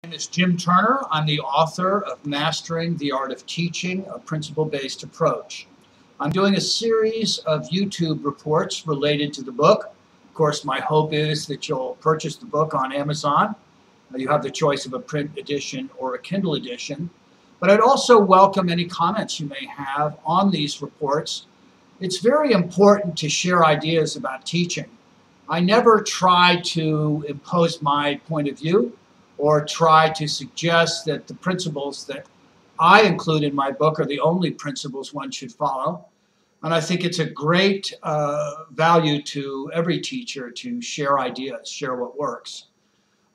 My name is Jim Turner. I'm the author of Mastering the Art of Teaching, a Principle-Based Approach. I'm doing a series of YouTube reports related to the book. Of course, my hope is that you'll purchase the book on Amazon. You have the choice of a print edition or a Kindle edition. But I'd also welcome any comments you may have on these reports. It's very important to share ideas about teaching. I never try to impose my point of view or try to suggest that the principles that I include in my book are the only principles one should follow. And I think it's a great value to every teacher to share ideas, share what works.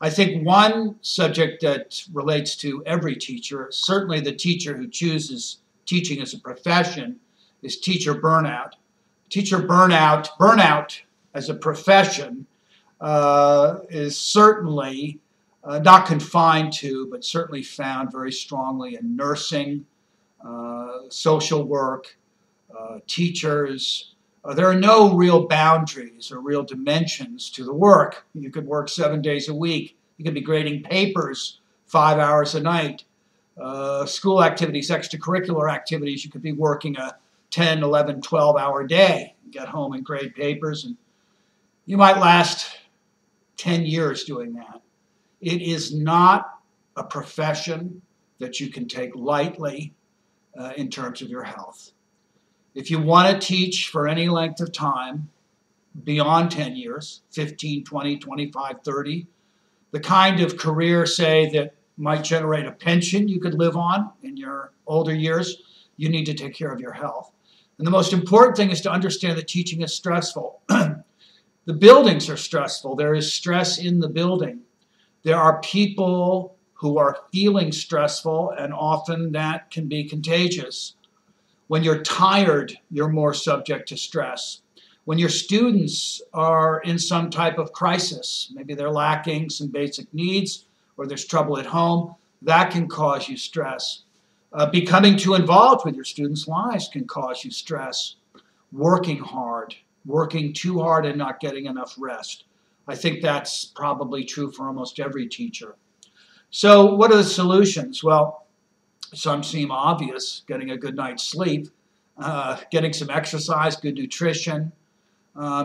I think one subject that relates to every teacher, certainly the teacher who chooses teaching as a profession, is teacher burnout. Teacher burnout as a profession is certainly not confined to, but certainly found very strongly in nursing, social work, teachers. There are no real boundaries or real dimensions to the work. You could work 7 days a week. You could be grading papers 5 hours a night. School activities, extracurricular activities, you could be working a 10, 11, 12-hour day. Get home and grade papers, and you might last 10 years doing that. It is not a profession that you can take lightly in terms of your health. If you want to teach for any length of time, beyond 10 years, 15, 20, 25, 30, the kind of career, say, that might generate a pension you could live on in your older years, you need to take care of your health. And the most important thing is to understand that teaching is stressful. The buildings are stressful. There is stress in the building. There are people who are feeling stressful, and often that can be contagious. When you're tired, you're more subject to stress. When your students are in some type of crisis, maybe they're lacking some basic needs or there's trouble at home, that can cause you stress. Becoming too involved with your students' lives can cause you stress. Working hard, working too hard and not getting enough rest. I think that's probably true for almost every teacher. So what are the solutions? Well, some seem obvious: getting a good night's sleep, getting some exercise, good nutrition,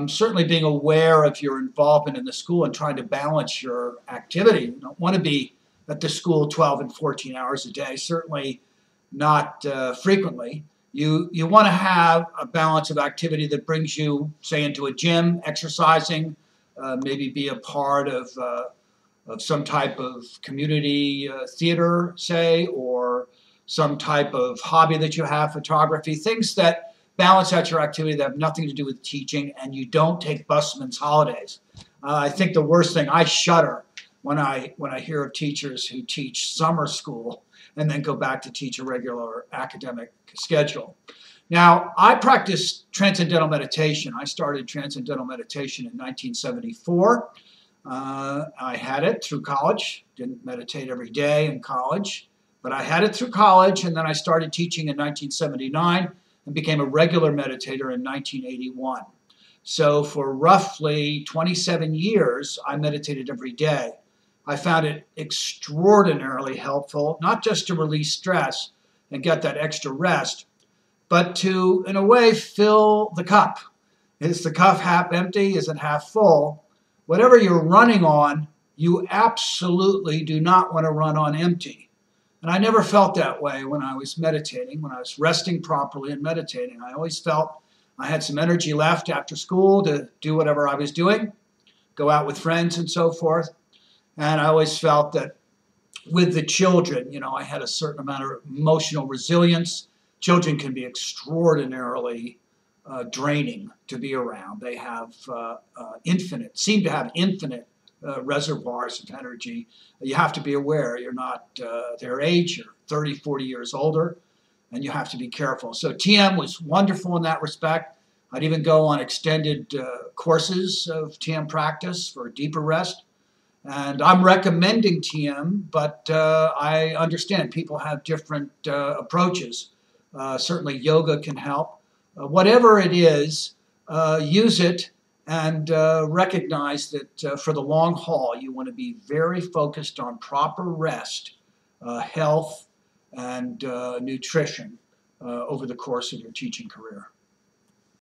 certainly being aware of your involvement in the school and trying to balance your activity. You don't want to be at the school 12 and 14 hours a day, certainly not frequently. You want to have a balance of activity that brings you, say, into a gym, exercising, maybe be a part of some type of community theater, say, or some type of hobby that you have, photography, things that balance out your activity that have nothing to do with teaching, and you don't take busman's holidays. I think the worst thing, I shudder when I hear of teachers who teach summer school and then go back to teach a regular academic schedule. Now, I practice transcendental meditation. I started transcendental meditation in 1974. I had it through college. Didn't meditate every day in college, but I had it through college, and then I started teaching in 1979 and became a regular meditator in 1981. So for roughly 27 years, I meditated every day. I found it extraordinarily helpful, not just to release stress and get that extra rest, but to, in a way, fill the cup. Is the cup half empty? Is it half full? Whatever you're running on, you absolutely do not want to run on empty. And I never felt that way when I was meditating, when I was resting properly and meditating. I always felt I had some energy left after school to do whatever I was doing, go out with friends and so forth. And I always felt that with the children, you know, I had a certain amount of emotional resilience. Children can be extraordinarily draining to be around. They have seem to have infinite reservoirs of energy. You have to be aware you're not their age, you're 30, 40 years older, and you have to be careful. So TM was wonderful in that respect. I'd even go on extended courses of TM practice for deeper rest. And I'm recommending TM, but I understand people have different approaches. Certainly yoga can help. Whatever it is, use it and recognize that for the long haul, you want to be very focused on proper rest, health, and nutrition over the course of your teaching career.